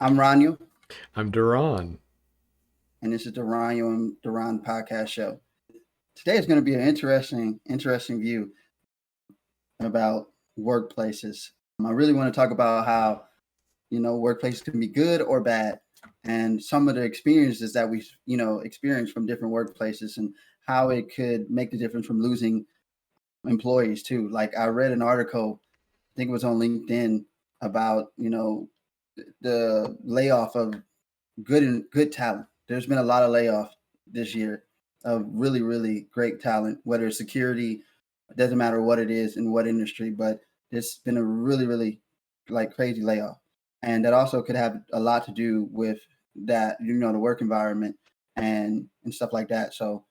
I'm Roniel, I'm DaRon. and this is the Roniel and DaRon podcast show. Today is going to be an interesting view about workplaces. I really want to talk about how, workplaces can be good or bad, and some of the experiences that we, experience from different workplaces and how it could make the difference from losing employees too. Like I read an article, I think it was on LinkedIn, about, the layoff of good talent. There's been a lot of layoff this year of really, really great talent, whether it's security, it doesn't matter what it is in what industry, but it's been a really, really like crazy layoff. And that also could have a lot to do with that, the work environment and stuff like that. So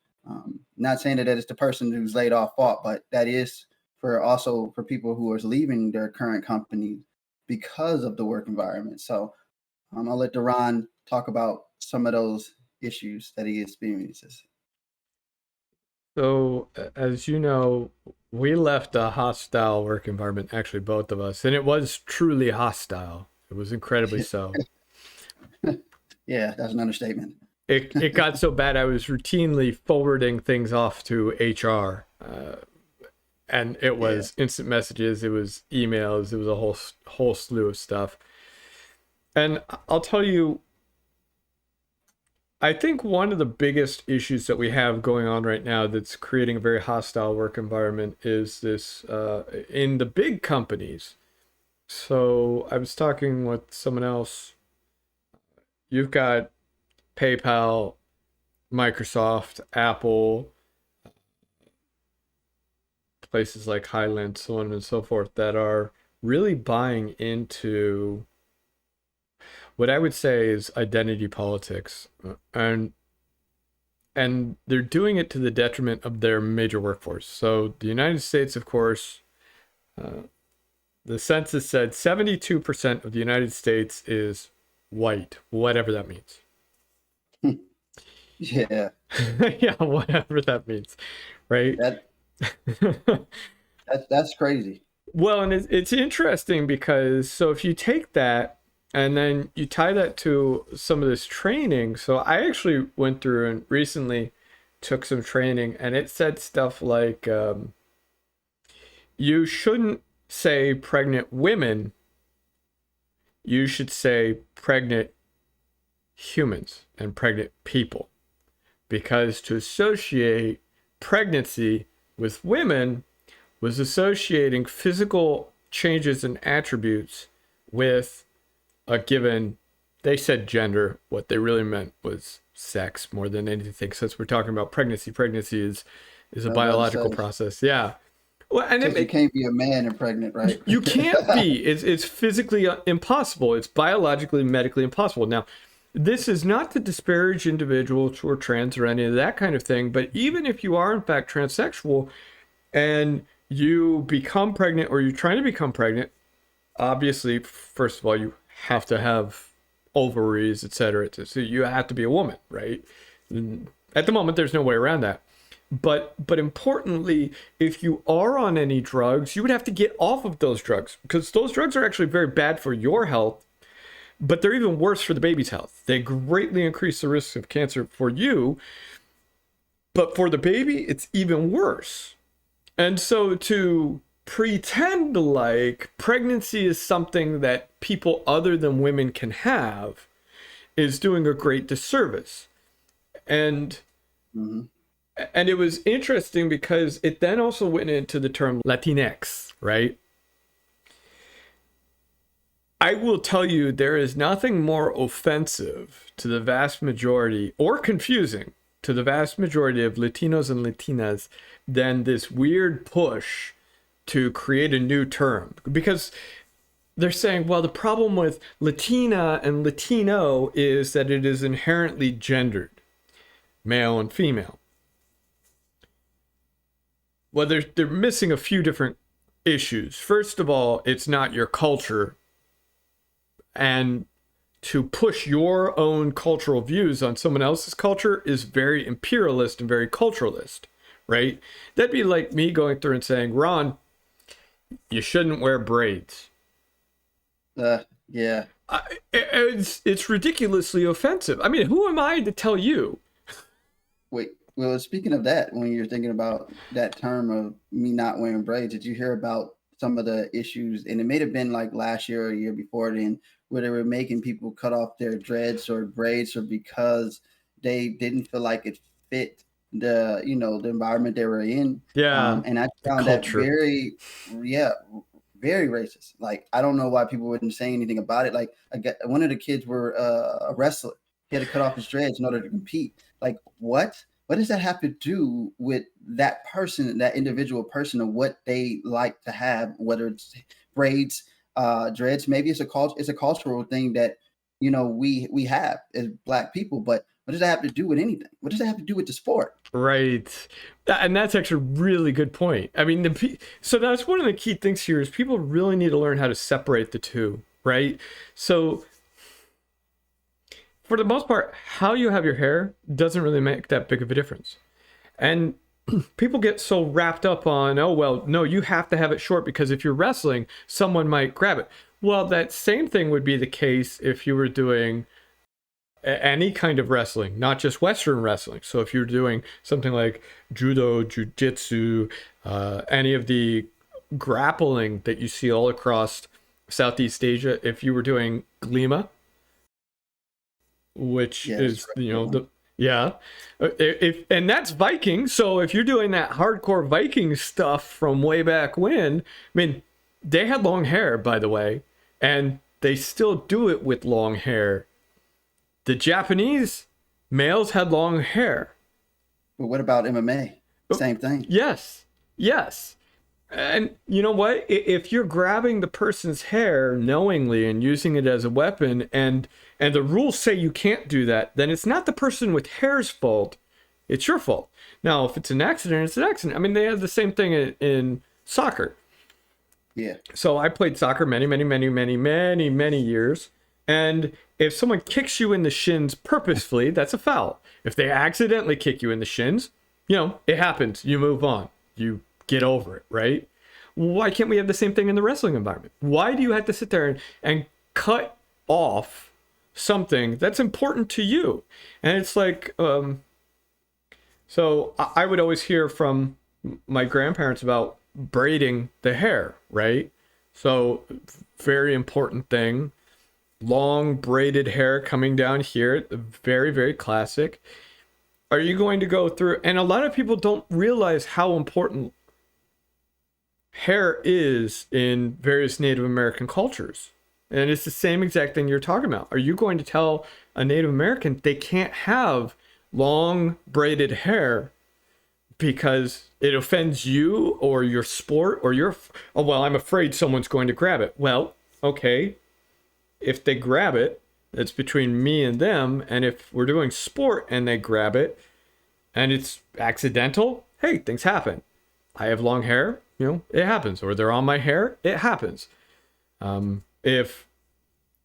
not saying that it's the person who's laid off fault, but that is for people who are leaving their current company because of the work environment. So I'll let DaRon talk about some of those issues that he experiences. So, as you know, we left a hostile work environment, actually, both of us, and it was truly hostile. It was incredibly so. Yeah, that's an understatement. It got so bad I was routinely forwarding things off to HR. And it was instant messages, it was emails, it was a whole slew of stuff. And I'll tell you, I think one of the biggest issues that we have going on right now that's creating a very hostile work environment is this in the big companies. So I was talking with someone else. You've got PayPal, Microsoft, Apple, places like Highland, so on and so forth, that are really buying into what I would say is identity politics, and they're doing it to the detriment of their major workforce. So the United States, of course, the census said 72% of the United States is white, whatever that means. Yeah. Yeah, whatever that means, right? That's crazy. Well, and it's interesting because, so if you take that and then you tie that to some of this training. So I actually went through and recently took some training, and it said stuff like you shouldn't say pregnant women, you should say pregnant humans and pregnant people, because to associate pregnancy with women was associating physical changes and attributes with a given, they said gender. What they really meant was sex more than anything, since we're talking about pregnancy. Pregnancy is a biological process. Yeah. Well, and you can't be a man and pregnant, right? You can't be. It's physically impossible. It's biologically, medically impossible. Now, this is not to disparage individuals who are trans or any of that kind of thing, but even if you are in fact transsexual and you become pregnant or you're trying to become pregnant, obviously, first of all, you have to have ovaries, etc. So you have to be a woman, right? At the moment, there's no way around that. But importantly, if you are on any drugs, you would have to get off of those drugs, because those drugs are actually very bad for your health, but they're even worse for the baby's health. They greatly increase the risk of cancer for you, but for the baby, it's even worse. And so to pretend like pregnancy is something that people other than women can have is doing a great disservice. And and it was interesting because it then also went into the term Latinx, right? I will tell you, there is nothing more offensive to the vast majority, or confusing to the vast majority of Latinos and Latinas, than this weird push to create a new term. Because they're saying, well, the problem with Latina and Latino is that it is inherently gendered, male and female. Well, they're missing a few different issues. First of all, it's not your culture. And to push your own cultural views on someone else's culture is very imperialist and very culturalist, right? That'd be like me going through and saying, Ron, you shouldn't wear braids. Yeah. It's ridiculously offensive. I mean, who am I to tell you? Wait, well, speaking of that, when you're thinking about that term of me not wearing braids, did you hear about some of the issues? And it may have been like last year or a year before then, where they were making people cut off their dreads or braids, or because they didn't feel like it fit the the environment they were in. Yeah, And I the found that culture. yeah, very racist. Like, I don't know why people wouldn't say anything about it. Like, one of the kids were a wrestler. He had to cut off his dreads in order to compete. Like, what? What does that have to do with that person, that individual person, and what they like to have? Whether it's braids, dreads, maybe it's a cultural thing that we have as Black people. But what does that have to do with anything? What does that have to do with the sport? Right. And that's actually a really good point. I mean, so that's one of the key things here is people really need to learn how to separate the two, right? So for the most part, how you have your hair doesn't really make that big of a difference. And people get so wrapped up on, oh, well, no, you have to have it short because if you're wrestling, someone might grab it. Well, that same thing would be the case if you were doing any kind of wrestling, not just Western wrestling. So if you're doing something like judo, jujitsu, any of the grappling that you see all across Southeast Asia, if you were doing Glima, which is, and that's Viking. So if you're doing that hardcore Viking stuff from way back when, I mean, they had long hair, by the way, and they still do it with long hair. The Japanese males had long hair. But what about MMA? Same thing. Yes. And you know what? If you're grabbing the person's hair knowingly and using it as a weapon, and the rules say you can't do that, then it's not the person with hair's fault. It's your fault. Now, if it's an accident, it's an accident. I mean, they have the same thing in soccer. Yeah. So I played soccer many years. And if someone kicks you in the shins purposefully, that's a foul. If they accidentally kick you in the shins, it happens. You move on. You get over it, right? Why can't we have the same thing in the wrestling environment? Why do you have to sit there and cut off something that's important to you? And it's like, so I would always hear from my grandparents about braiding the hair, right? So very important thing. Long braided hair coming down here, very, very classic. Are you going to go through, and a lot of people don't realize how important hair is in various Native American cultures. And it's the same exact thing you're talking about. Are you going to tell a Native American they can't have long braided hair because it offends you or your sport or I'm afraid someone's going to grab it? Well, okay. If they grab it, it's between me and them. And if we're doing sport and they grab it and it's accidental, hey, things happen. I have long hair, it happens. Or they're on my hair, it happens. If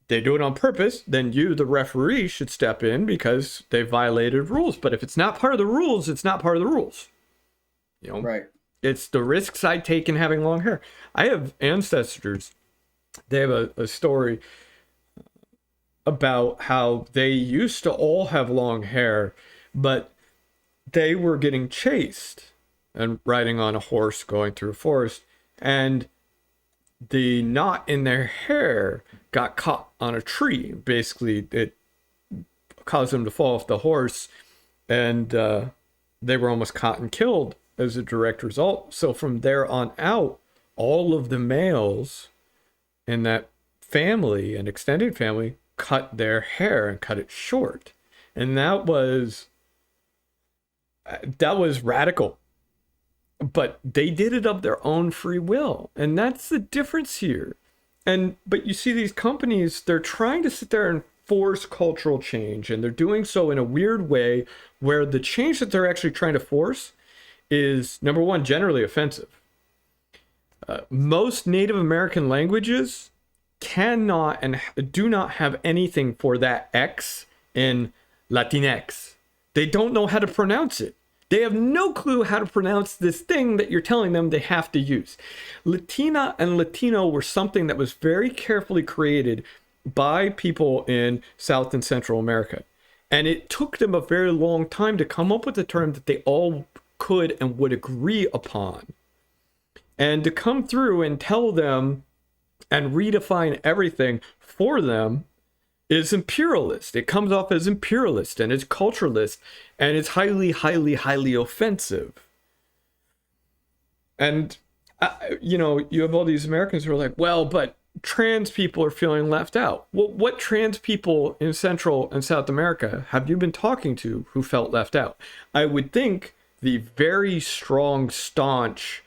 they do it on purpose, then you, the referee, should step in because they violated rules. But if it's not part of the rules, it's not part of the rules. Right. It's the risks I take in having long hair. I have ancestors. They have a story about how they used to all have long hair, but they were getting chased and riding on a horse going through a forest, and the knot in their hair got caught on a tree. Basically, it caused them to fall off the horse, and they were almost caught and killed as a direct result. So from there on out, all of the males in that family and extended family cut their hair and cut it short. And that was radical. But they did it of their own free will. And that's the difference here. But you see these companies, they're trying to sit there and force cultural change. And they're doing so in a weird way where the change that they're actually trying to force is, number one, generally offensive. Most Native American languages cannot and do not have anything for that X in Latinx. They don't know how to pronounce it. They have no clue how to pronounce this thing that you're telling them they have to use. Latina and Latino were something that was very carefully created by people in South and Central America. And it took them a very long time to come up with a term that they all could and would agree upon. And to come through and tell them and redefine everything for them is imperialist. It comes off as imperialist and it's culturalist and it's highly, highly, highly offensive. And, you have all these Americans who are like, well, but trans people are feeling left out. Well, what trans people in Central and South America have you been talking to who felt left out? I would think the very strong, staunch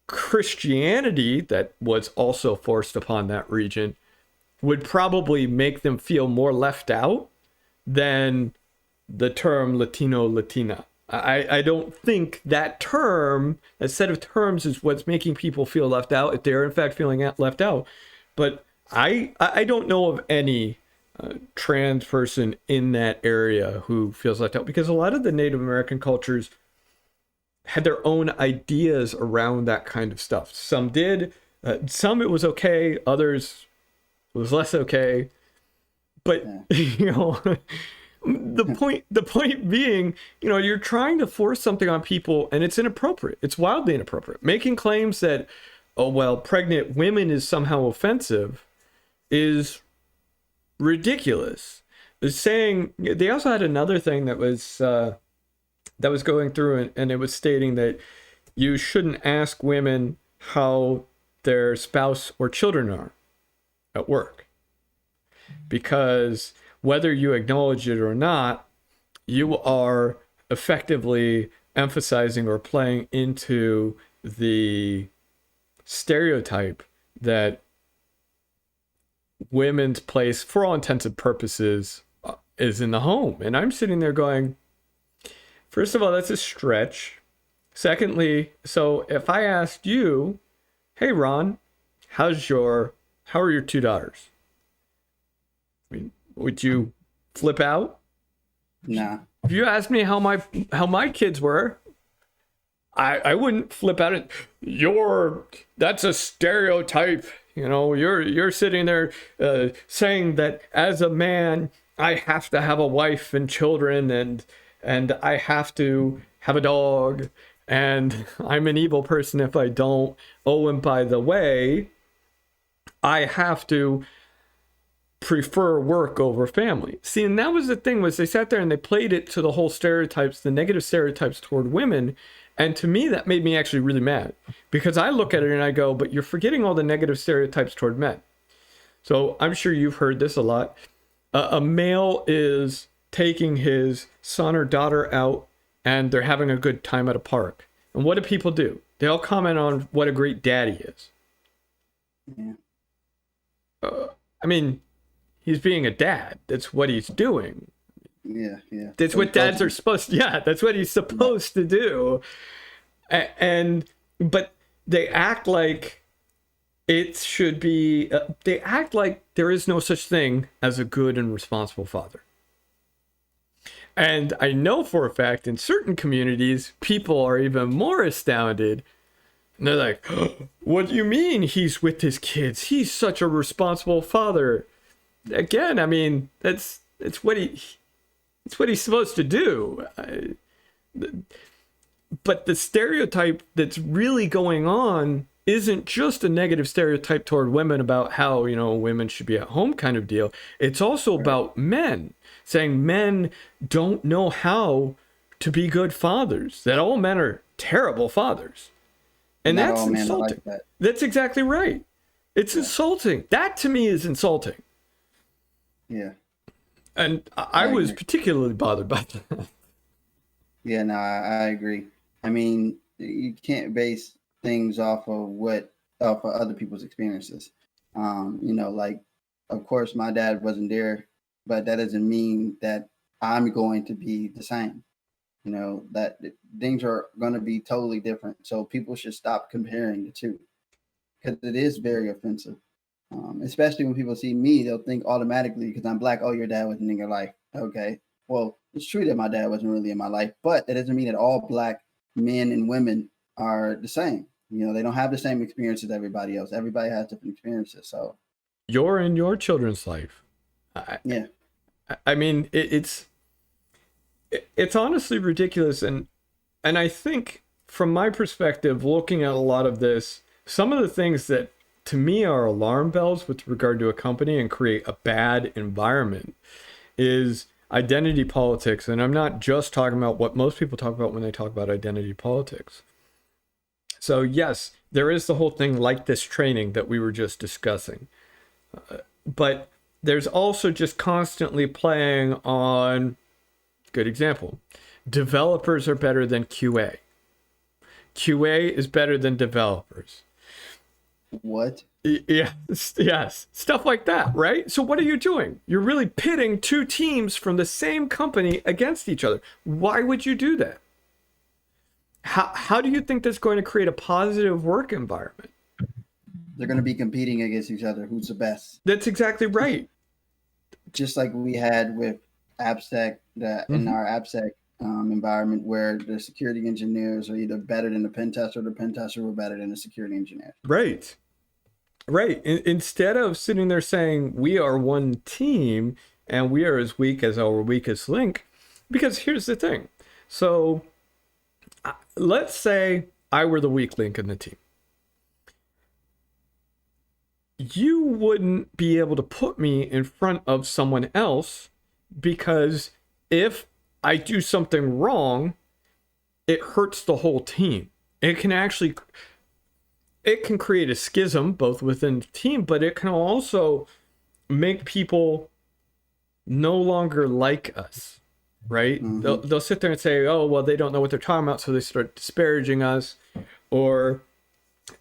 Christianity that was also forced upon that region would probably make them feel more left out than the term Latino, Latina. I don't think that set of terms is what's making people feel left out, if they're in fact feeling left out. But I don't know of any trans person in that area who feels left out, because a lot of the Native American cultures had their own ideas around that kind of stuff. Some did, some it was okay, others it was less okay. But the point being, you're trying to force something on people and it's inappropriate. It's wildly inappropriate. Making claims that, oh, well, pregnant women is somehow offensive is ridiculous. Saying, they also had another thing that was going through, and it was stating that you shouldn't ask women how their spouse or children are at work, because whether you acknowledge it or not, you are effectively emphasizing or playing into the stereotype that women's place, for all intents and purposes, is in the home. And I'm sitting there going, first of all, that's a stretch. Secondly, so if I asked you, hey, Ron, how are your two daughters? I mean, would you flip out? Nah. If you asked me how my kids were, I wouldn't flip out. That's a stereotype. You're sitting there saying that as a man, I have to have a wife and children, and I have to have a dog, and I'm an evil person if I don't. Oh, and by the way, I have to prefer work over family. See, and that was the thing, was they sat there and they played it to the whole stereotypes, the negative stereotypes toward women. And to me, that made me actually really mad, because I look at it and I go, but you're forgetting all the negative stereotypes toward men. So I'm sure you've heard this a lot. A male is taking his son or daughter out and they're having a good time at a park. And what do people do? They all comment on what a great dad he is. Yeah. I mean, he's being a dad. That's what he's doing. Yeah. That's what dads are supposed to, that's what he's supposed to do. But they act like it should be, they act like there is no such thing as a good and responsible father. And I know for a fact in certain communities, people are even more astounded. And they're like, what do you mean he's with his kids? He's such a responsible father. Again, I mean, it's what he's supposed to do. But the stereotype that's really going on isn't just a negative stereotype toward women about how, women should be at home kind of deal. It's also about men, saying men don't know how to be good fathers, that all men are terrible fathers. And Not that's all men are insulting. like that. That's exactly right. It's insulting. That to me is insulting. Yeah. And I was particularly bothered by that. Yeah, no, I agree. I mean, you can't base things off of other people's experiences. Like, of course, my dad wasn't there, but that doesn't mean that I'm going to be the same. That things are going to be totally different. So people should stop comparing the two, because it is very offensive. Especially when people see me, they'll think automatically, because I'm black, oh, your dad wasn't in your life. Okay, well, it's true that my dad wasn't really in my life, but that doesn't mean that all black men and women are the same. They don't have the same experiences as everybody else. Everybody has different experiences. So your and your children's life. Yeah. I mean, it's honestly ridiculous. And I think from my perspective, looking at a lot of this, some of the things that to me are alarm bells with regard to a company and create a bad environment is identity politics. And I'm not just talking about what most people talk about when they talk about identity politics. So yes, there is the whole thing like this training that we were just discussing. But there's also just constantly playing on, good example, developers are better than QA. QA is better than developers. What? Yes, stuff like that, right? So what are you doing? You're really pitting two teams from the same company against each other. Why would you do that? How do you think that's going to create a positive work environment? They're going to be competing against each other. Who's the best? That's exactly right. Just like we had with AppSec, in our AppSec environment, where the security engineers are either better than the pen tester, or the pen tester were better than the security engineer. Right. Instead of sitting there saying we are one team and we are as weak as our weakest link, because here's the thing. So let's say I were the weak link in the team. You wouldn't be able to put me in front of someone else, because if I do something wrong, it hurts the whole team. It can create a schism both within the team, but it can also make people no longer like us, right? Mm-hmm. They'll sit there and say, oh, well, they don't know what they're talking about, so they start disparaging us or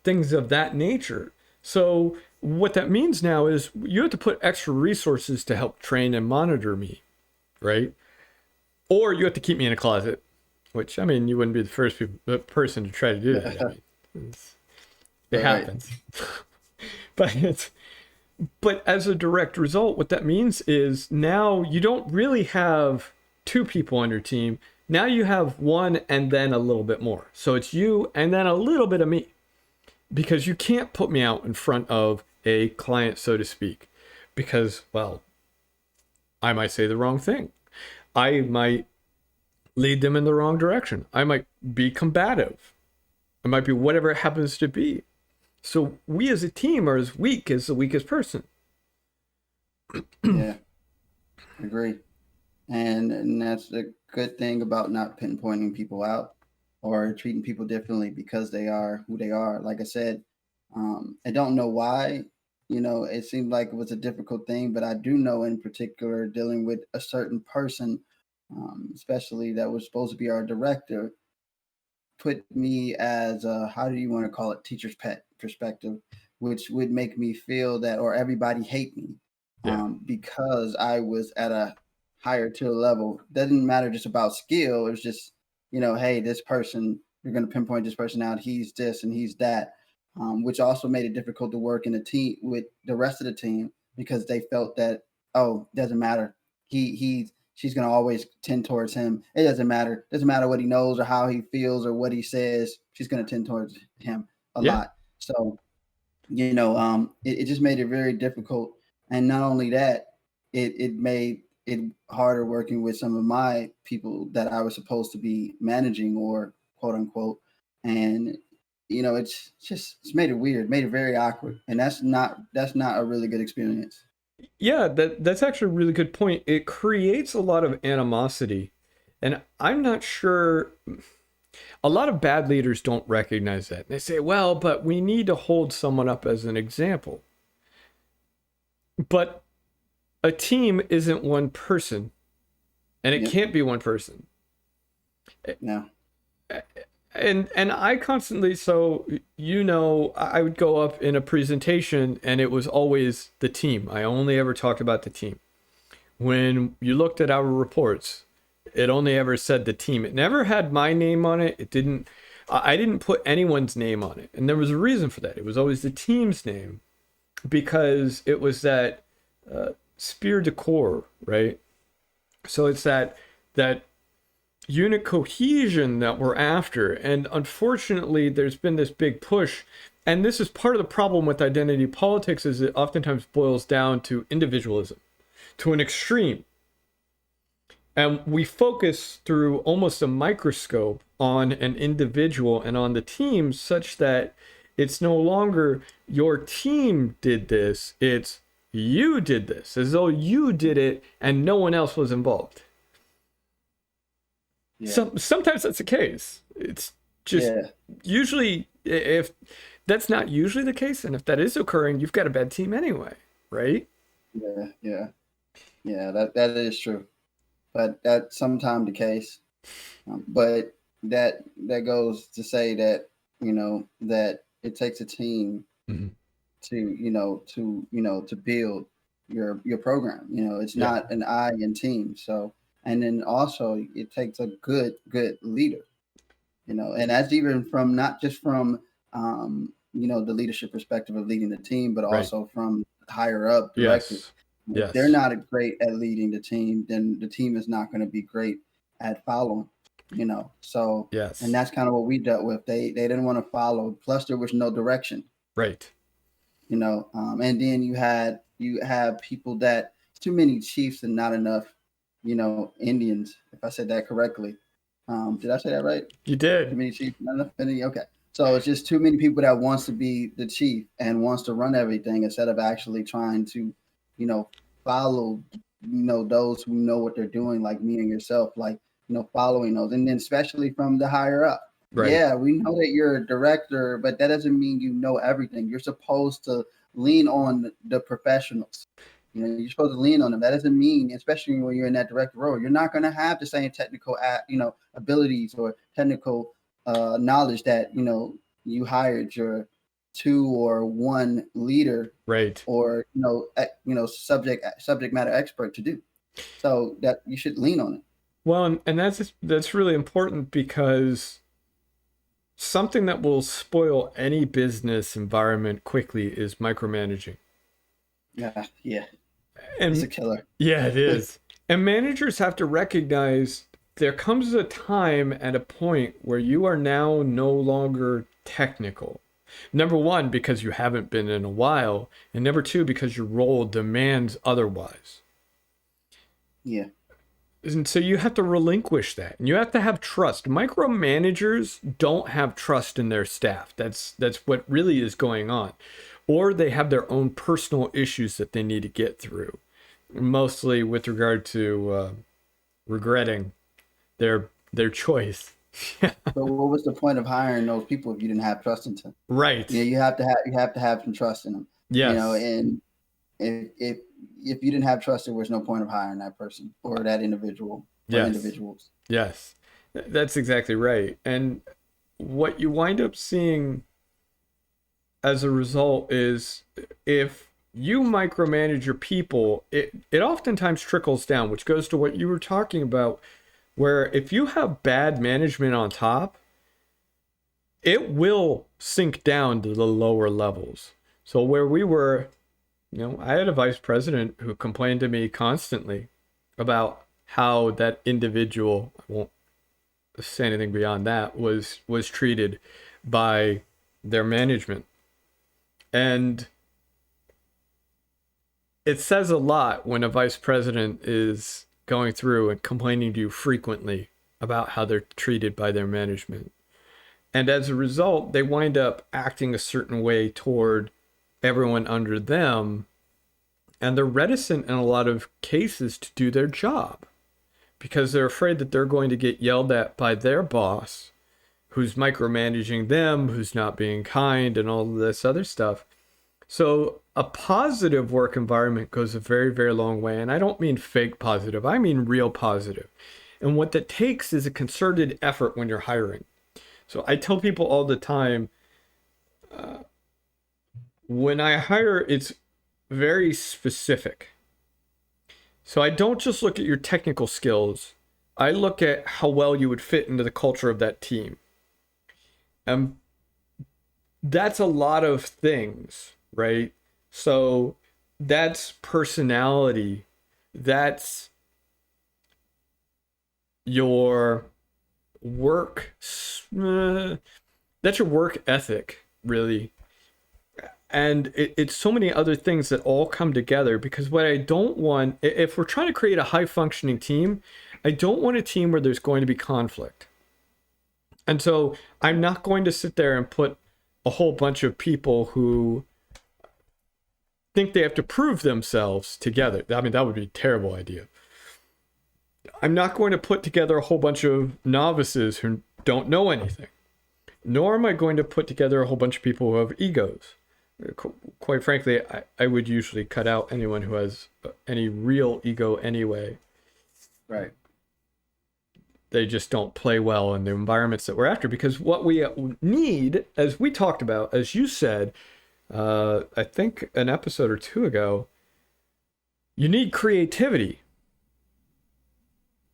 things of that nature. So what that means now is you have to put extra resources to help train and monitor me, right? Or you have to keep me in a closet, which, I mean, you wouldn't be the first person to try to do that. I mean, it happens. But as a direct result, what that means is now you don't really have two people on your team. Now you have one and then a little bit more. So it's you and then a little bit of me, because you can't put me out in front of a client, so to speak, because, well, I might say the wrong thing. I might lead them in the wrong direction. I might be combative. It might be whatever it happens to be. So we as a team are as weak as the weakest person. Yeah, agree. And that's the good thing about not pinpointing people out or treating people differently because they are who they are. Like I said, I don't know why, it seemed like it was a difficult thing, but I do know in particular dealing with a certain person, especially that was supposed to be our director, put me as a, how do you want to call it, teacher's pet perspective, which would make me feel that, or everybody hate me, because I was at a higher tier level. Doesn't matter just about skill. It was just, hey, this person, you're going to pinpoint this person out. He's this and he's that, which also made it difficult to work in a team with the rest of the team, because they felt that, oh, doesn't matter. She's going to always tend towards him. It doesn't matter. Doesn't matter what he knows or how he feels or what he says. She's going to tend towards him a lot. So, it just made it very difficult. And not only that, it made it harder working with some of my people that I was supposed to be managing, or quote unquote. And, it's made it weird, made it very awkward. And that's not a really good experience. Yeah, that's actually a really good point. It creates a lot of animosity. And I'm not sure, a lot of bad leaders don't recognize that. They say, well, but we need to hold someone up as an example. But a team isn't one person, and it can't be one person. No. And I constantly, so, I would go up in a presentation and it was always the team. I only ever talked about the team. When you looked at our reports, it only ever said the team. It never had my name on it. I didn't put anyone's name on it. And there was a reason for that. It was always the team's name, because it was that spear de corps, right? So it's that unit cohesion that we're after. And unfortunately, there's been this big push. And this is part of the problem with identity politics, is it oftentimes boils down to individualism, to an extreme. And we focus through almost a microscope on an individual and on the team, such that it's no longer your team did this, it's you did this, as though you did it and no one else was involved. Yeah. Sometimes that's the case. It's just usually, if that's not usually the case, and if that is occurring, you've got a bad team anyway, right? Yeah, that is true. But that's sometimes the case. But that goes to say that, that it takes a team to build your program. It's not an I in team. So, and then also it takes a good leader, and that's even from, not just from, the leadership perspective of leading the team, but also from higher up directors. If they're not great at leading the team, then the team is not going to be great at following, So, and that's kind of what we dealt with. They didn't want to follow. Plus, there was no direction. Right. And then you have people that, too many chiefs and not enough, Indians, if I said that correctly. Did I say that right? You did. Too many chiefs, not enough Indians. Okay. So it's just too many people that wants to be the chief and wants to run everything, instead of actually trying to, follow, those who know what they're doing, like me and yourself, like, following those. And then especially from the higher up. Right. Yeah, we know that you're a director, but that doesn't mean you know everything. You're supposed to lean on the professionals. You're supposed to lean on them. That doesn't mean, especially when you're in that director role, you're not going to have the same technical, abilities or technical knowledge that, you hired your 2 or 1 leader, right, or subject matter expert to do. So that you should lean on it. Well, and that's really important, because something that will spoil any business environment quickly is micromanaging. Yeah. And it's a killer. Yeah, it is. And managers have to recognize there comes a time and a point where you are now no longer technical. Number one, because you haven't been in a while, and number two, because your role demands otherwise. Yeah. And so you have to relinquish that, and you have to have trust. Micromanagers don't have trust in their staff. That's what really is going on. Or they have their own personal issues that they need to get through, mostly with regard to regretting their choice. But what was the point of hiring those people if you didn't have trust in them? Right. You have to have some trust in them. Yes. And if you didn't have trust, there was no point of hiring that person or that individual or individuals. Yes, that's exactly right. And what you wind up seeing as a result is, if you micromanage your people, it oftentimes trickles down, which goes to what you were talking about, where if you have bad management on top, it will sink down to the lower levels. So where we were, I had a vice president who complained to me constantly about how that individual, I won't say anything beyond that, was treated by their management. And it says a lot when a vice president is going through and complaining to you frequently about how they're treated by their management. And as a result, they wind up acting a certain way toward everyone under them. And they're reticent in a lot of cases to do their job, because they're afraid that they're going to get yelled at by their boss, who's micromanaging them, who's not being kind, and all of this other stuff. So a positive work environment goes a very, very long way. And I don't mean fake positive. I mean real positive. And what that takes is a concerted effort when you're hiring. So I tell people all the time, when I hire, it's very specific. So I don't just look at your technical skills. I look at how well you would fit into the culture of that team. That's a lot of things, right? So that's personality. That's your work, that's your work ethic, really. And it's so many other things that all come together, because what I don't want, if we're trying to create a high functioning team, I don't want a team where there's going to be conflict. And so I'm not going to sit there and put a whole bunch of people who think they have to prove themselves together. I mean, that would be a terrible idea. I'm not going to put together a whole bunch of novices who don't know anything. Nor am I going to put together a whole bunch of people who have egos. Quite frankly, I would usually cut out anyone who has any real ego anyway. Right. They just don't play well in the environments that we're after, because what we need, as we talked about, as you said, I think an episode or two ago, you need creativity.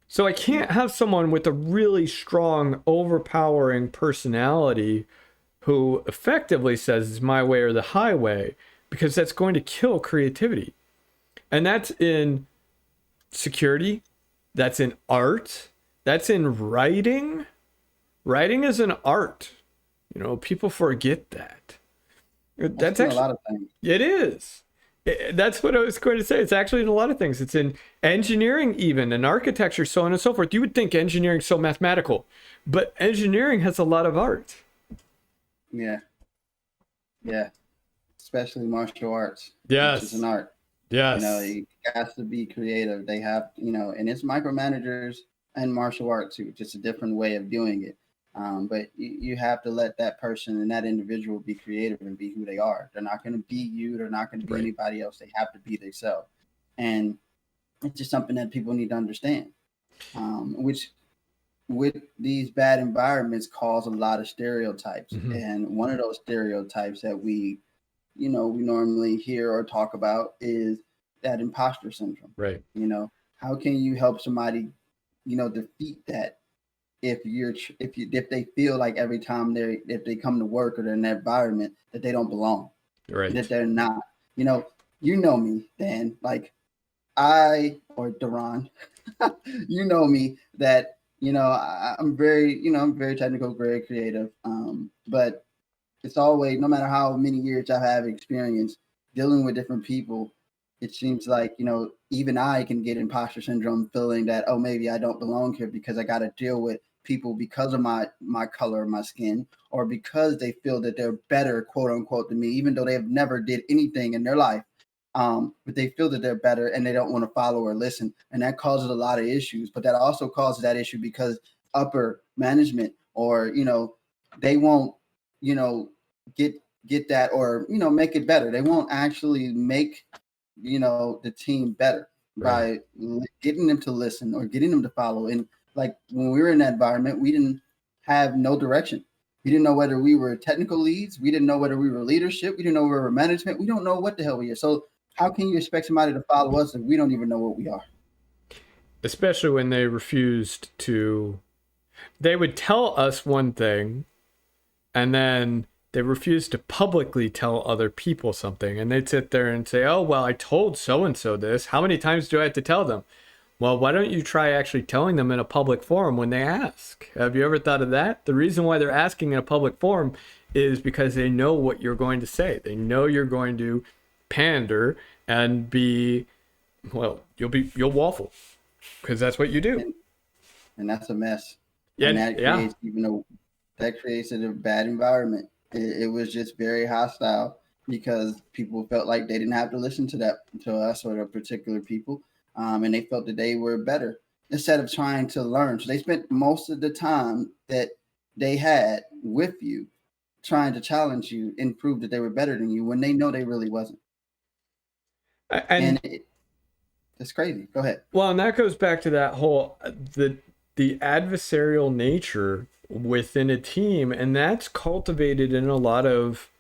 So I can't have someone with a really strong, overpowering personality who effectively says it's my way or the highway, because that's going to kill creativity. And that's in security, that's in art, that's in writing. Writing is an art. You know, people forget that. That's actually a lot of things. It is. That's what I was going to say. It's actually in a lot of things. It's in engineering, even, and architecture, so on and so forth. You would think engineering is so mathematical, but engineering has a lot of art. Yeah. Especially martial arts. Yes. Which is an art. Yes. You know, it has to be creative. They have, and it's micromanagers and martial arts too, just a different way of doing it. But you have to let that person and that individual be creative and be who they are. They're not going to be you. They're not going to be anybody else. They have to be themselves. And it's just something that people need to understand, which with these bad environments cause a lot of stereotypes. Mm-hmm. And one of those stereotypes that we normally hear or talk about is that imposter syndrome. Right. How can you help somebody, defeat that if they feel like every time if they come to work or they're in that environment that they don't belong, right? That they're not. You know me, Dan. Like or DaRon, you know me that I'm very technical, very creative. But it's always, no matter how many years I have experience dealing with different people, it seems like, even I can get imposter syndrome, feeling that, oh, maybe I don't belong here because I got to deal with people because of my color of my skin, or because they feel that they're better, quote unquote, than me, even though they have never did anything in their life. But they feel that they're better and they don't want to follow or listen. And that causes a lot of issues. But that also causes that issue because upper management or, they won't, get that or, make it better. They won't actually make, the team better by getting them to listen or getting them to follow. And like when we were in that environment, we didn't have no direction. We didn't know whether we were technical leads. We didn't know whether we were leadership. We didn't know we were management. We don't know what the hell we are. So how can you expect somebody to follow us if we don't even know what we are? Especially when they refused to, they would tell us one thing and then they refused to publicly tell other people something. And they'd sit there and say, oh, well, I told so-and-so this. How many times do I have to tell them? Well, why don't you try actually telling them in a public forum when they ask? Have you ever thought of that? The reason why they're asking in a public forum is because they know what you're going to say. They know you're going to pander and be, well, you'll waffle because that's what you do. And that's a mess. Yeah, and that creates a bad environment. It was just very hostile because people felt like they didn't have to listen to us or to particular people. And they felt that they were better instead of trying to learn. So they spent most of the time that they had with you trying to challenge you and prove that they were better than you when they know they really wasn't. And it's crazy. Go ahead. Well, and that goes back to that whole, the adversarial nature within a team, and that's cultivated in a lot of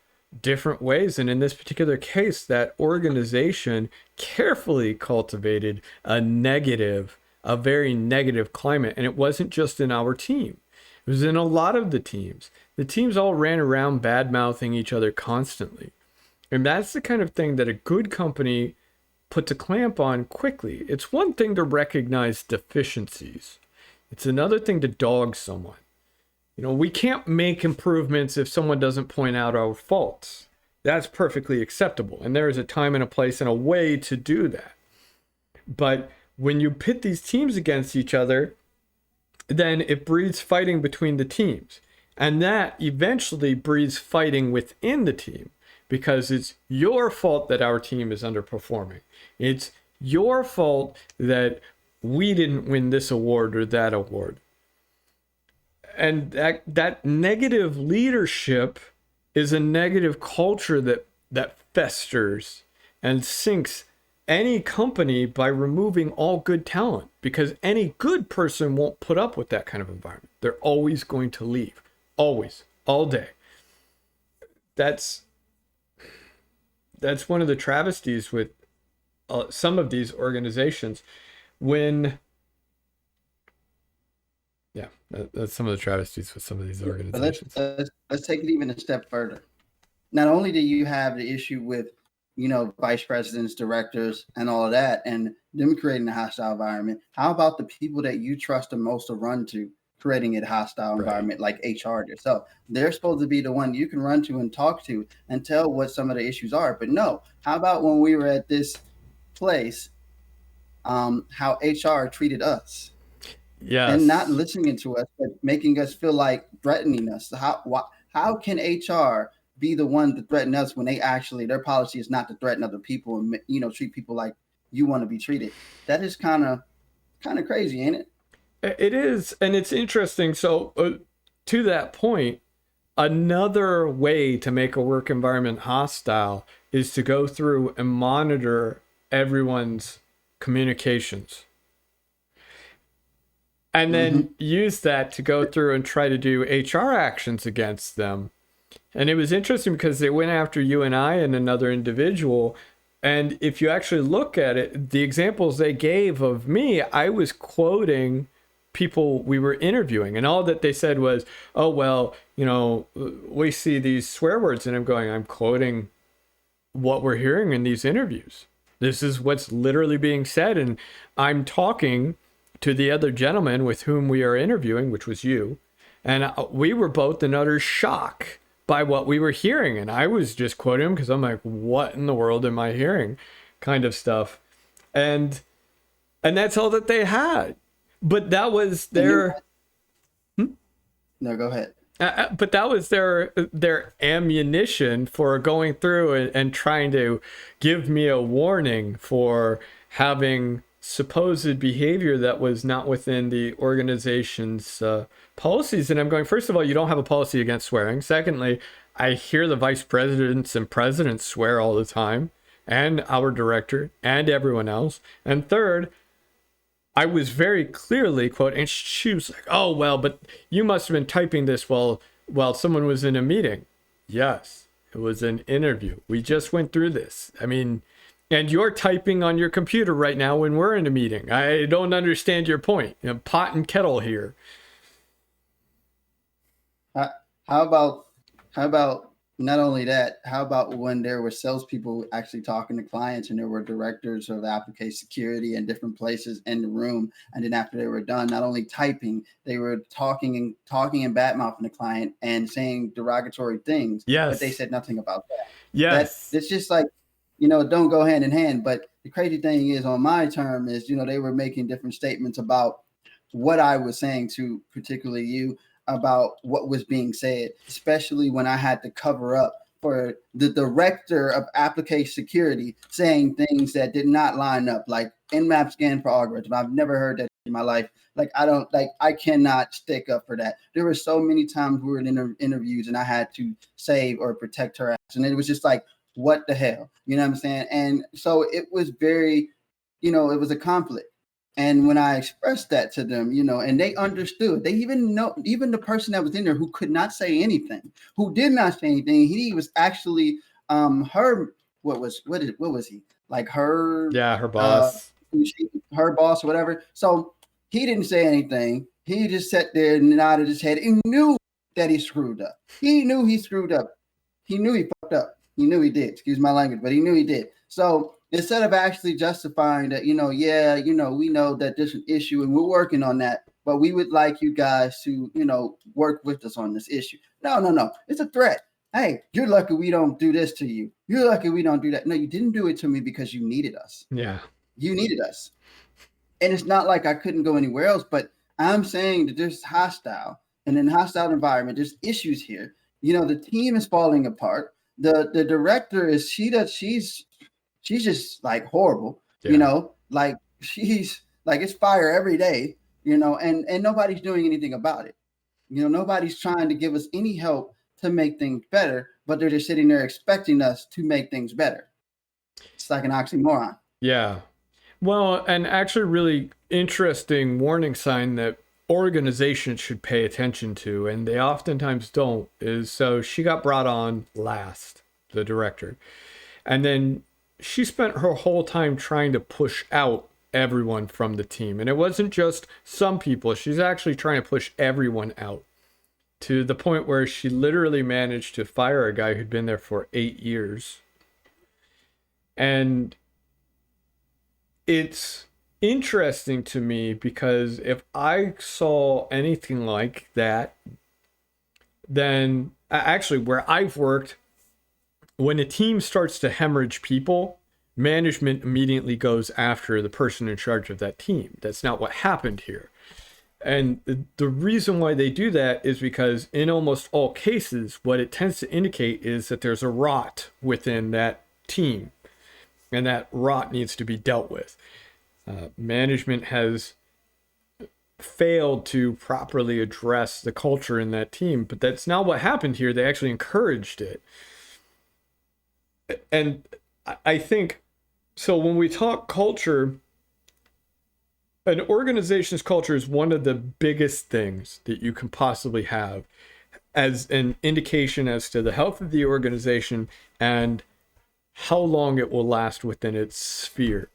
different ways. And in this particular case, that organization carefully cultivated a very negative climate. And it wasn't just in our team. It was in a lot of the teams. The teams all ran around bad-mouthing each other constantly. And that's the kind of thing that a good company puts a clamp on quickly. It's one thing to recognize deficiencies. It's another thing to dog someone. We can't make improvements if someone doesn't point out our faults. That's perfectly acceptable. And there is a time and a place and a way to do that. But when you pit these teams against each other, then it breeds fighting between the teams. And that eventually breeds fighting within the team, because it's your fault that our team is underperforming. It's your fault that we didn't win this award or that award. And that negative leadership is a negative culture that festers and sinks any company by removing all good talent, because any good person won't put up with that kind of environment. They're always going to leave. Always. All day. That's one of the travesties with some of these organizations. That's some of the travesties with some of these organizations. Let's take it even a step further. Not only do you have the issue with, vice presidents, directors, and all of that, and them creating a hostile environment, how about the people that you trust the most to run to, creating a hostile environment, like HR yourself? They're supposed to be the one you can run to and talk to and tell what some of the issues are. But no, how about when we were at this place, how HR treated us? Yes. And not listening to us, but making us feel like threatening us. How can HR be the one to threaten us when their policy is not to threaten other people and treat people like you want to be treated? That is kind of crazy, ain't it? It is, and it's interesting. So to that point, another way to make a work environment hostile is to go through and monitor everyone's communications. And then use that to go through and try to do HR actions against them. And it was interesting because they went after you and I and another individual. And if you actually look at it, the examples they gave of me, I was quoting people we were interviewing. And all that they said was, oh, well, we see these swear words. And I'm quoting what we're hearing in these interviews. This is what's literally being said. And I'm talking to the other gentleman with whom we are interviewing, which was you, and we were both in utter shock by what we were hearing. And I was just quoting him because I'm like, what in the world am I hearing? Kind of stuff. And that's all that they had. But that was their... No, go ahead. But that was their ammunition for going through and trying to give me a warning for having supposed behavior that was not within the organization's policies. And I'm going, first of all, you don't have a policy against swearing. Secondly, I hear the vice presidents and presidents swear all the time, and our director and everyone else. And third, I was very clearly quoting, and she was like, oh, well, but you must have been typing this while someone was in a meeting. Yes, it was an interview. We just went through this. And you're typing on your computer right now when we're in a meeting. I don't understand your point. Pot and kettle here. How about not only that? How about when there were salespeople actually talking to clients, and there were directors of application security in different places in the room, and then after they were done, not only typing, they were talking and bad-mouthing the client and saying derogatory things. Yes. But they said nothing about that. Yes. It's just like, don't go hand in hand. But the crazy thing is, on my term is, they were making different statements about what I was saying to particularly you about what was being said, especially when I had to cover up for the director of application security saying things that did not line up, like Nmap scan for algorithm. I've never heard that in my life. I cannot stick up for that. There were so many times we were in interviews and I had to save or protect her ass. And it was just like, what the hell? You know what I'm saying? And so it was very, it was a conflict. And when I expressed that to them, and they understood, they even the person that was in there who could not say anything, who did not say anything, he was actually her, what was he? Like her? Yeah, her boss. Her boss or whatever. So he didn't say anything. He just sat there and nodded his head and knew that he screwed up. He knew he screwed up. He knew he fucked up. He knew he did. Excuse my language, but he knew he did. So instead of actually justifying that, we know that there's an issue and we're working on that, but we would like you guys to, work with us on this issue. No. It's a threat. Hey, you're lucky we don't do this to you. You're lucky we don't do that. No, you didn't do it to me because you needed us. Yeah. You needed us. And it's not like I couldn't go anywhere else, but I'm saying that there's hostile, and in a hostile environment, there's issues here. The team is falling apart. The director is, she's just like horrible, like she's like, it's fire every day, and nobody's doing anything about it. Nobody's trying to give us any help to make things better, but they're just sitting there expecting us to make things better. It's like an oxymoron. Yeah. Well, and actually really interesting warning sign that organizations should pay attention to, and they oftentimes don't, is so she got brought on last, the director. And then she spent her whole time trying to push out everyone from the team. And it wasn't just some people. She's actually trying to push everyone out to the point where she literally managed to fire a guy who'd been there for 8 years. And it's interesting to me because if I saw anything like that, then actually where I've worked, when a team starts to hemorrhage people, management immediately goes after the person in charge of that team. That's not what happened here. And the reason why they do that is because in almost all cases, what it tends to indicate is that there's a rot within that team, and that rot needs to be dealt with. Management has failed to properly address the culture in that team, but that's not what happened here. They actually encouraged it. And I think, so when we talk culture, an organization's culture is one of the biggest things that you can possibly have as an indication as to the health of the organization and how long it will last within its sphere.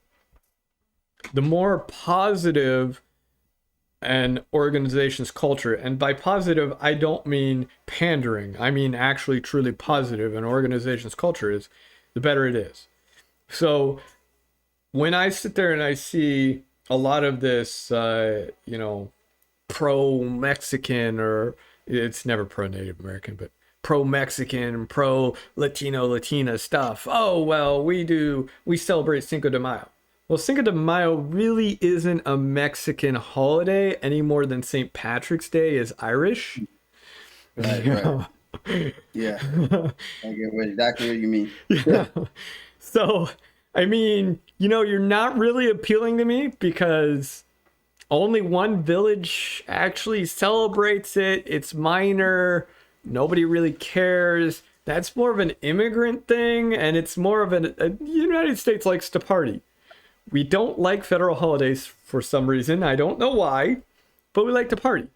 The more positive an organization's culture, and by positive, I don't mean pandering, I mean actually truly positive an organization's culture is, the better it is. So when I sit there and I see a lot of this, pro-Mexican, or it's never pro-Native American, but pro-Mexican, pro-Latino, Latina stuff. Oh, well, we celebrate Cinco de Mayo. Well, Cinco de Mayo really isn't a Mexican holiday any more than St. Patrick's Day is Irish. Right. Yeah. I get exactly what you mean. Yeah. So, I mean, you're not really appealing to me because only one village actually celebrates it. It's minor. Nobody really cares. That's more of an immigrant thing, and it's more of the United States likes to party. We don't like federal holidays for some reason. I don't know why, but we like to party.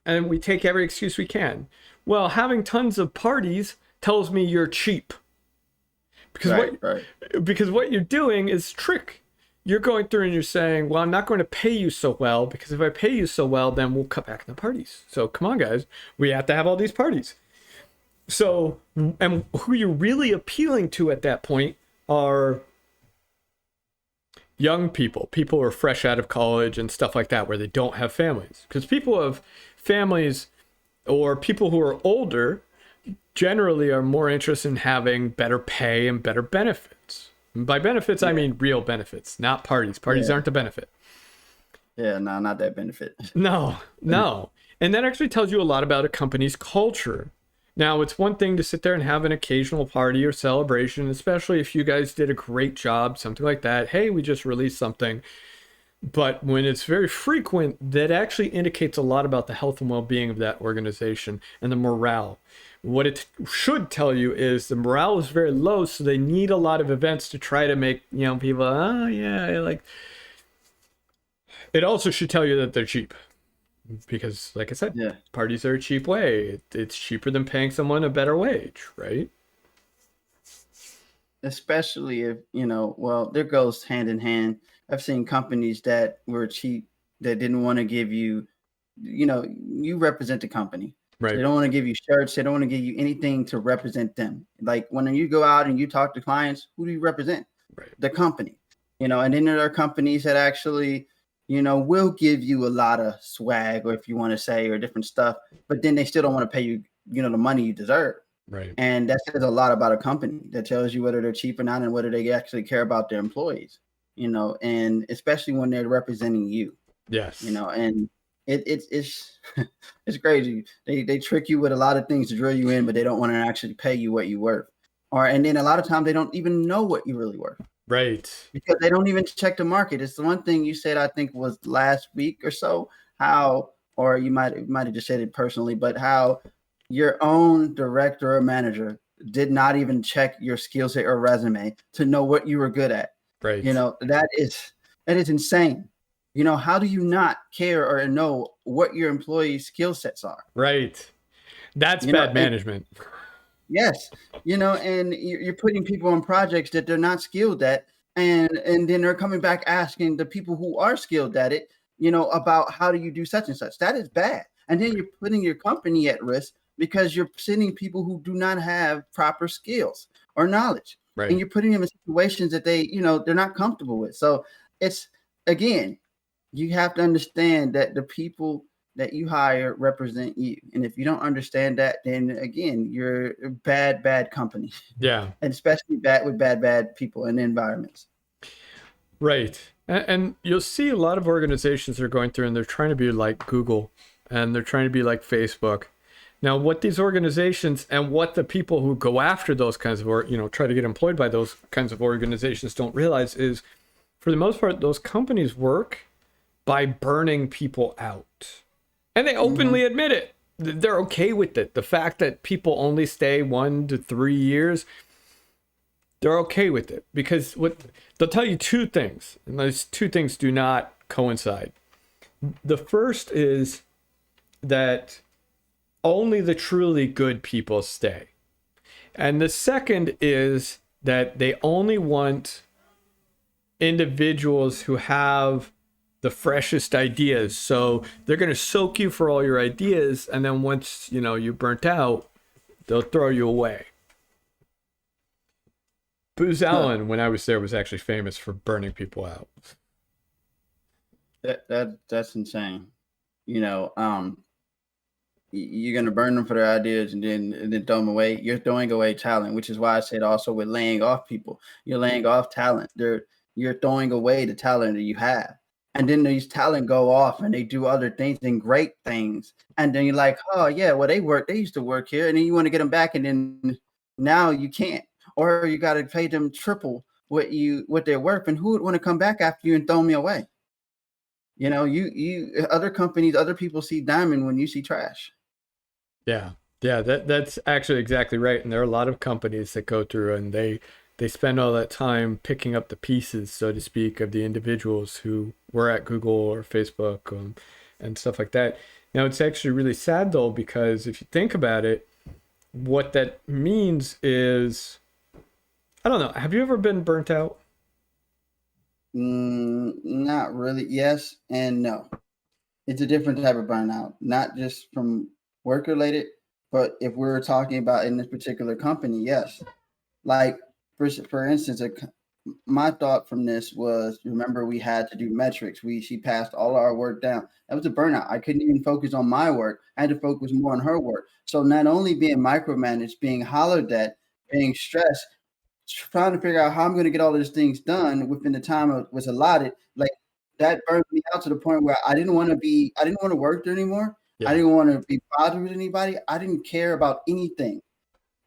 And we take every excuse we can. Well, having tons of parties tells me you're cheap. Because what you're doing is trick. You're going through and you're saying, well, I'm not going to pay you so well, because if I pay you so well, then we'll cut back on the parties. So come on, guys. We have to have all these parties. So, and who you're really appealing to at that point are young people who are fresh out of college and stuff like that, where they don't have families. Because people have families, or people who are older generally are more interested in having better pay and better benefits. And by benefits, I mean real benefits, not parties. Parties aren't the benefit. Yeah, no, not that benefit. No. And that actually tells you a lot about a company's culture. Now, it's one thing to sit there and have an occasional party or celebration, especially if you guys did a great job, something like that. Hey, we just released something. But when it's very frequent, that actually indicates a lot about the health and well-being of that organization and the morale. What it should tell you is the morale is very low, so they need a lot of events to try to make, people, It also should tell you that they're cheap. Because, like I said, parties are a cheap way. It's cheaper than paying someone a better wage, right? Especially if, there goes hand in hand. I've seen companies that were cheap, that didn't want to give you, you represent the company. Right. They don't want to give you shirts. They don't want to give you anything to represent them. Like when you go out and you talk to clients, who do you represent? Right. The company, and then there are companies that actually, will give you a lot of swag, or if you want to say, or different stuff, but then they still don't want to pay you, the money you deserve. Right. And that says a lot about a company. That tells you whether they're cheap or not, and whether they actually care about their employees, and especially when they're representing you. Yes. And it's it's crazy. They trick you with a lot of things to drill you in, but they don't want to actually pay you what you're worth. And then a lot of times they don't even know what you're really worth. Right. Because they don't even check the market. It's the one thing you said, I think was last week or so, or you might have just said it personally, but how your own director or manager did not even check your skill set or resume to know what you were good at. Right. That is insane. How do you not care or know what your employees' skill sets are? Right. That's bad management. Yes. And you're putting people on projects that they're not skilled at. And then they're coming back asking the people who are skilled at it, about how do you do such and such. That is bad. And then you're putting your company at risk because you're sending people who do not have proper skills or knowledge. Right. And you're putting them in situations that they're not comfortable with. So it's, again, you have to understand that the people that you hire represent you. And if you don't understand that, then again, you're a bad company. Yeah. And especially with bad people and environments. Right. And you'll see a lot of organizations are going through and they're trying to be like Google and they're trying to be like Facebook. Now, what these organizations and what the people who go after those kinds of, try to get employed by those kinds of organizations don't realize is, for the most part, those companies work by burning people out. And they openly admit it. They're okay with it. The fact that people only stay 1 to 3 years, they're okay with it. Because they'll tell you two things, and those two things do not coincide. The first is that only the truly good people stay. And the second is that they only want individuals who have the freshest ideas. So they're going to soak you for all your ideas. And then once, you burnt out, they'll throw you away. Booz Allen, when I was there, was actually famous for burning people out. That's insane. You're going to burn them for their ideas and then throw them away. You're throwing away talent, which is why I said also with laying off people, you're laying off talent. You're throwing away the talent that you have. And then these talent go off and they do other things and great things. And then you're like, oh yeah, well they used to work here. And then you want to get them back. And then now you can't, or you got to pay them triple what they're worth. And who would want to come back after you and throw me away? Other companies, other people see diamond when you see trash. Yeah. That's actually exactly right. And there are a lot of companies that go through and they spend all that time picking up the pieces, so to speak, of the individuals who were at Google or Facebook and stuff like that. Now, it's actually really sad, though, because if you think about it, what that means is, I don't know, have you ever been burnt out? Not really. Yes and no. It's a different type of burnout, not just from work related, but if we're talking about in this particular company, yes. Like, for instance, my thought from this was, remember we had to do metrics. She passed all our work down. That was a burnout. I couldn't even focus on my work. I had to focus more on her work. So not only being micromanaged, being hollered at, being stressed, trying to figure out how I'm going to get all of these things done within the time it was allotted, like that burned me out to the point where I didn't want to work there anymore. Yeah. I didn't want to be bothered with anybody. I didn't care about anything.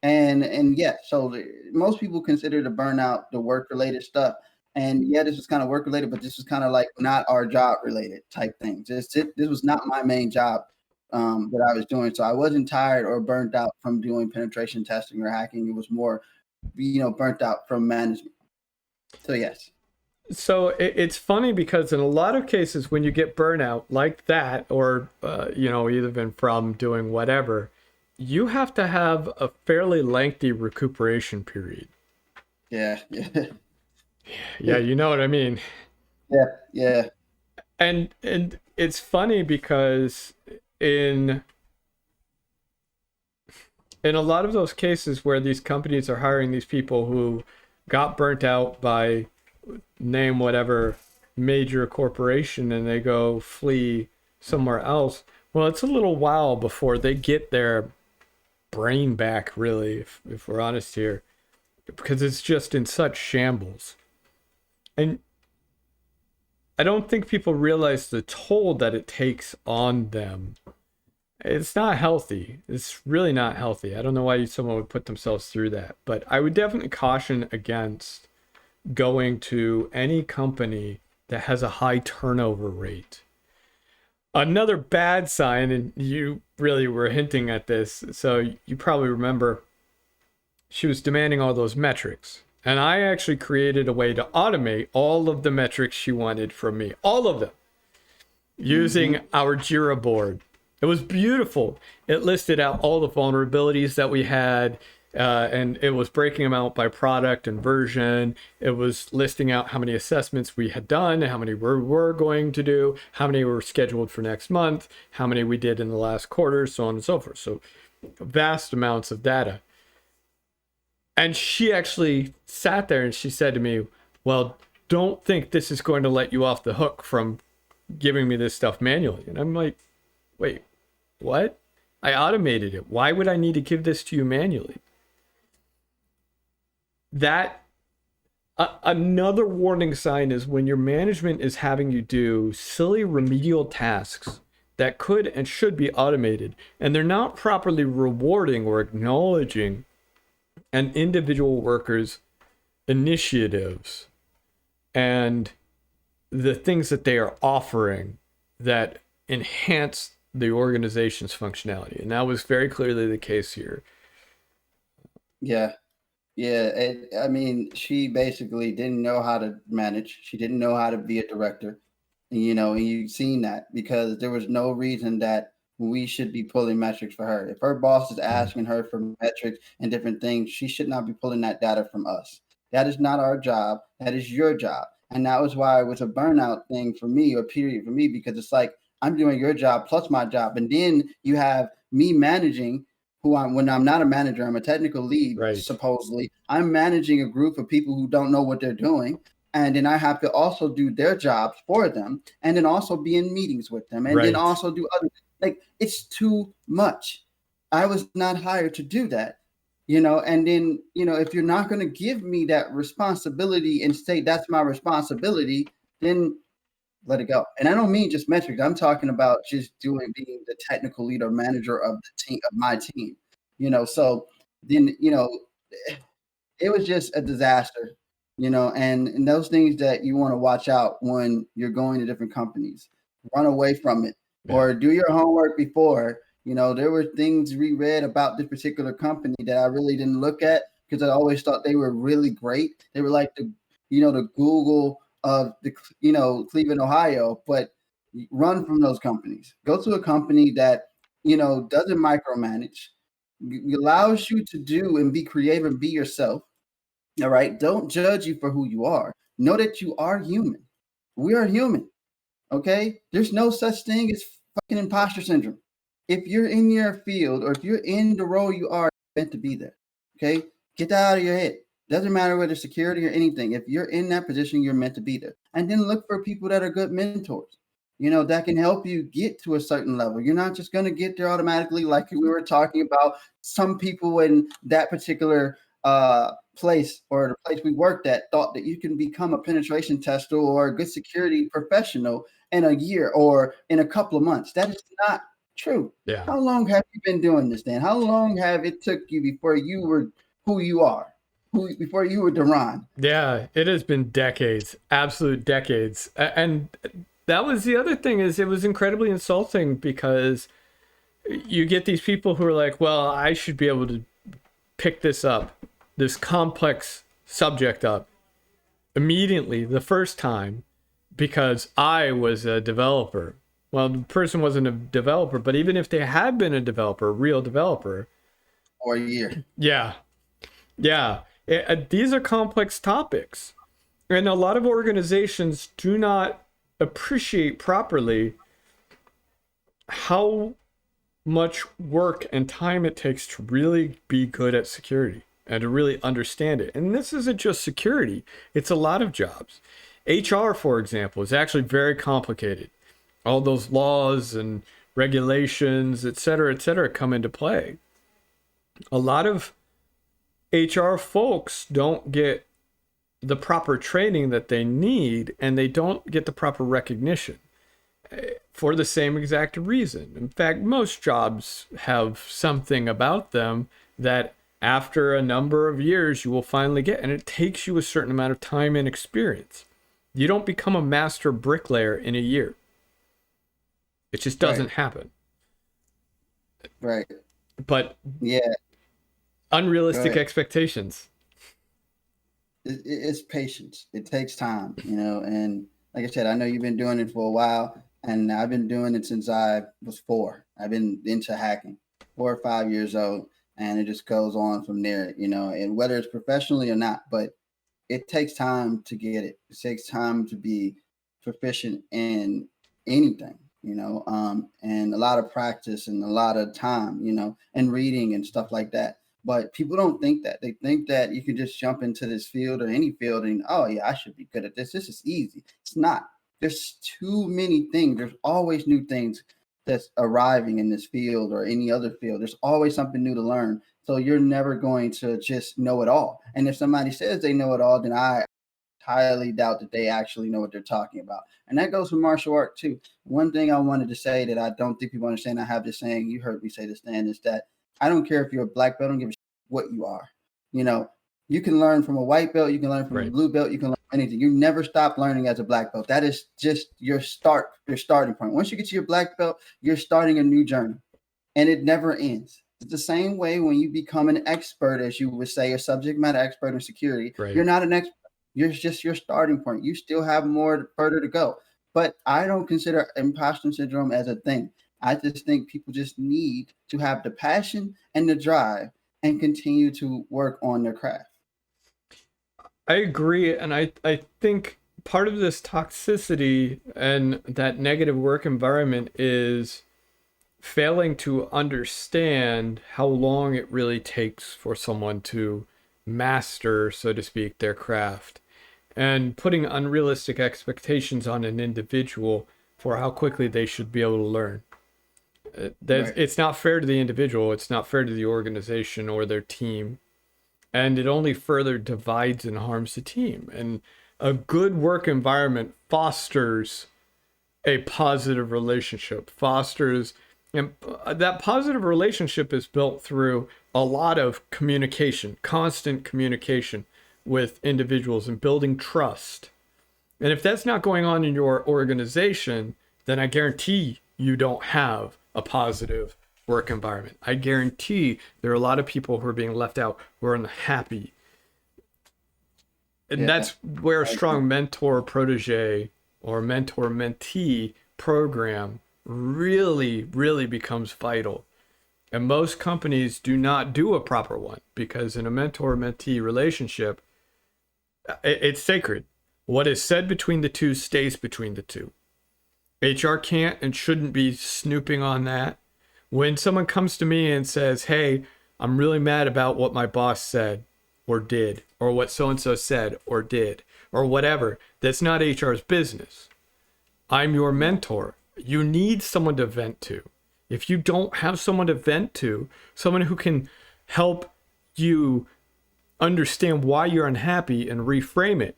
And yeah, so most people consider the burnout the work-related stuff. And yeah, this was kind of work-related, but this was kind of like not our job-related type thing. This was not my main job that I was doing. So I wasn't tired or burnt out from doing penetration testing or hacking. It was more, burnt out from management. So yes. So it's funny because in a lot of cases, when you get burnout like that, or, either been from doing whatever, you have to have a fairly lengthy recuperation period. Yeah. Yeah, you know what I mean? Yeah. And it's funny because in a lot of those cases where these companies are hiring these people who got burnt out by name whatever major corporation and they go flee somewhere else, well, it's a little while before they get their brain back, really, if we're honest here, because it's just in such shambles. And I don't think people realize the toll that it takes on them. It's not healthy. It's really not healthy. I don't know why someone would put themselves through that, but I would definitely caution against going to any company that has a high turnover rate. Another bad sign, and you really were hinting at this, so you probably remember, she was demanding all those metrics. And I actually created a way to automate all of the metrics she wanted from me, all of them, using our Jira board. It was beautiful. It listed out all the vulnerabilities that we had, and it was breaking them out by product and version. It was listing out how many assessments we had done, how many we were going to do, how many were scheduled for next month, how many we did in the last quarter, so on and so forth. So vast amounts of data. And she actually sat there and she said to me, well, don't think this is going to let you off the hook from giving me this stuff manually. And I'm like, wait, what? I automated it. Why would I need to give this to you manually? Another warning sign is when your management is having you do silly remedial tasks that could and should be automated, and they're not properly rewarding or acknowledging an individual worker's initiatives and the things that they are offering that enhance the organization's functionality. And that was very clearly the case here. Yeah. I mean, she basically didn't know how to manage. She didn't know how to be a director. And, and you've seen that because there was no reason that we should be pulling metrics for her. If her boss is asking her for metrics and different things, she should not be pulling that data from us. That is not our job. That is your job. And that was why it was a burnout thing for me, or period for me, because it's like, I'm doing your job plus my job. And then you have me managing when I'm not a manager, I'm a technical lead, right. Supposedly. I'm managing a group of people who don't know what they're doing. And then I have to also do their jobs for them, and then also be in meetings with them, and then also do other, like, it's too much. I was not hired to do that, and then, if you're not going to give me that responsibility and say that's my responsibility, then let it go. And I don't mean just metrics. I'm talking about just being the technical lead or manager of the team, of my team, so then, it was just a disaster, and those things that you want to watch out when you're going to different companies, run away from it, or do your homework before. There were things we read about this particular company that I really didn't look at because I always thought they were really great. They were like the Google of the, Cleveland, Ohio, but run from those companies. Go to a company that, doesn't micromanage, allows you to do and be creative and be yourself. All right. Don't judge you for who you are. Know that you are human. We are human. Okay. There's no such thing as fucking imposter syndrome. If you're in your field or if you're in the role you are meant to be there. Okay. Get that out of your head. Doesn't matter whether security or anything. If you're in that position, you're meant to be there. And then look for people that are good mentors, that can help you get to a certain level. You're not just going to get there automatically. Like we were talking about, some people in that particular place or the place we worked at thought that you can become a penetration tester or a good security professional in a year or in a couple of months. That is not true. Yeah. How long have you been doing this, Dan? How long have it took you before you were who you are? Before you were DaRon? Yeah, it has been decades, absolute decades. And that was the other thing, is it was incredibly insulting because you get these people who are like, well, I should be able to pick this complex subject up immediately the first time because I was a developer. Well, the person wasn't a developer, but even if they had been a developer, a real developer. Or a year. Yeah. These are complex topics. And a lot of organizations do not appreciate properly how much work and time it takes to really be good at security and to really understand it. And this isn't just security. It's a lot of jobs. HR, for example, is actually very complicated. All those laws and regulations, et cetera, come into play. A lot of HR folks don't get the proper training that they need, and they don't get the proper recognition for the same exact reason. In fact, most jobs have something about them that after a number of years you will finally get, and it takes you a certain amount of time and experience. You don't become a master bricklayer in a year. It just doesn't happen. Right. But yeah, unrealistic expectations. It's patience. It takes time, and like I said, I know you've been doing it for a while, and I've been doing it since I was 4. I've been into hacking, 4 or 5 years old, and it just goes on from there, and whether it's professionally or not, but it takes time to get it. It takes time to be proficient in anything, and a lot of practice and a lot of time, and reading and stuff like that. But people don't think that. They think that you can just jump into this field or any field and, oh, yeah, I should be good at this. This is easy. It's not. There's too many things. There's always new things that's arriving in this field or any other field. There's always something new to learn. So you're never going to just know it all. And if somebody says they know it all, then I highly doubt that they actually know what they're talking about. And that goes for martial art too. One thing I wanted to say that I don't think people understand, I have this saying, you heard me say this, Dan, is that I don't care if you're a black belt, I don't give a shit what you are. You can learn from a white belt, you can learn from a blue belt, you can learn anything. You never stop learning as a black belt. That is just your starting point. Once you get to your black belt, you're starting a new journey, and it never ends. It's the same way when you become an expert, as you would say, a subject matter expert in security. Right. You're not an expert. You're just your starting point. You still have more further to go. But I don't consider imposter syndrome as a thing. I just think people just need to have the passion and the drive and continue to work on their craft. I agree. And I think part of this toxicity and that negative work environment is failing to understand how long it really takes for someone to master, so to speak, their craft, and putting unrealistic expectations on an individual for how quickly they should be able to learn. It's not fair to the individual. It's not fair to the organization or their team. And it only further divides and harms the team. And a good work environment fosters a positive relationship, and that positive relationship is built through a lot of communication, constant communication with individuals and building trust. And if that's not going on in your organization, then I guarantee you don't have a positive work environment. I guarantee there are a lot of people who are being left out, who are unhappy. And that's where a strong mentor-protege or mentor-mentee program really, really becomes vital. And most companies do not do a proper one, because in a mentor-mentee relationship, it's sacred. What is said between the two stays between the two. HR can't and shouldn't be snooping on that. When someone comes to me and says, hey, I'm really mad about what my boss said or did, or what so-and-so said or did, or whatever, that's not HR's business. I'm your mentor. You need someone to vent to. If you don't have someone to vent to, someone who can help you understand why you're unhappy and reframe it,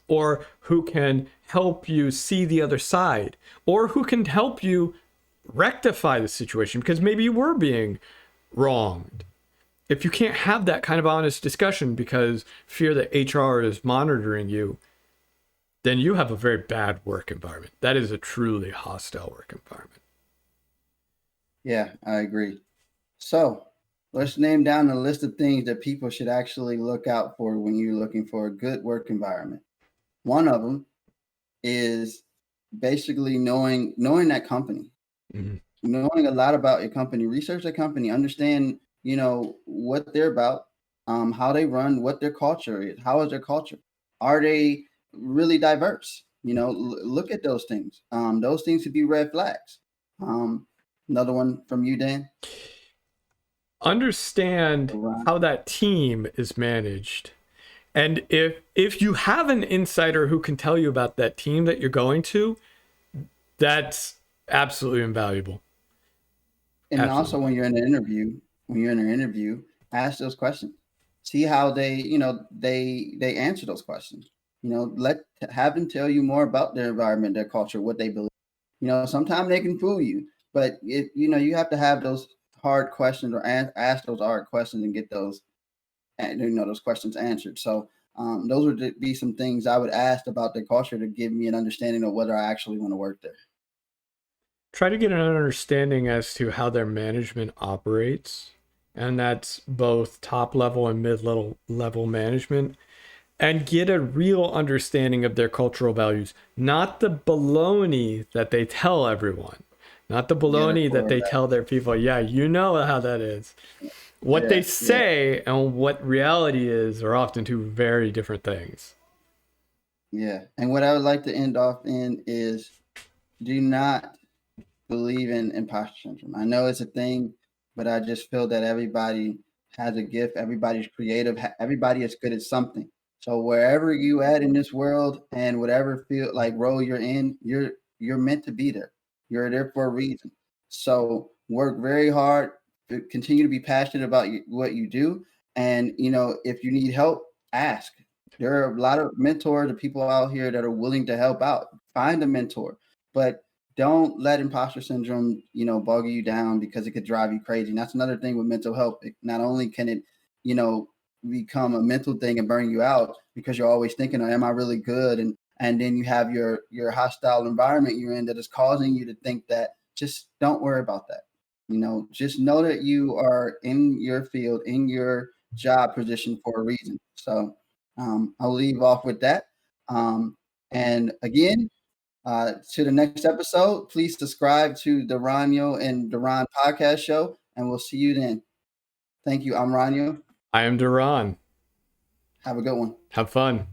or who can help you see the other side, or who can help you rectify the situation because maybe you were being wronged. If you can't have that kind of honest discussion because fear that HR is monitoring you, then you have a very bad work environment. That is a truly hostile work environment. Yeah, I agree. So let's name down a list of things that people should actually look out for when you're looking for a good work environment. One of them is basically knowing that company, knowing a lot about your company, research the company, understand, what they're about, how they run, what their culture is, how is their culture, are they really diverse? Look at those things. Those things could be red flags. Another one from you, Dan. Understand how that team is managed. And if you have an insider who can tell you about that team that you're going to, that's absolutely invaluable. And also when you're in an interview, ask those questions. See how they answer those questions. Have them tell you more about their environment, their culture, what they believe. Sometimes they can fool you, but you have to have those hard questions or ask those hard questions and get those those questions answered. So those would be some things I would ask about their culture to give me an understanding of whether I actually want to work there. Try to get an understanding as to how their management operates, and that's both top level and mid-level management, and get a real understanding of their cultural values, not the baloney that they tell everyone, not the baloney that they tell their people. Yeah, you know how that is. What they say and what reality is are often two very different things. Yeah, and what I would like to end off in is, do not believe in imposter syndrome. I know it's a thing, but I just feel that everybody has a gift. Everybody's creative. Everybody is good at something. So wherever you at in this world and whatever field like role you're in, you're meant to be there. You're there for a reason. So work very hard. Continue to be passionate about what you do. And if you need help, ask. There are a lot of mentors and people out here that are willing to help out. Find a mentor, but don't let imposter syndrome, bog you down, because it could drive you crazy. And that's another thing with mental health. Not only can it, become a mental thing and burn you out because you're always thinking, am I really good? And then you have your hostile environment you're in that is causing you to think that. Just don't worry about that. Just know that you are in your field, in your job position for a reason. So I'll leave off with that. And again, to the next episode, please subscribe to the Roniel and DaRon podcast show, and we'll see you then. Thank you. I'm Roniel. I am DaRon. Have a good one. Have fun.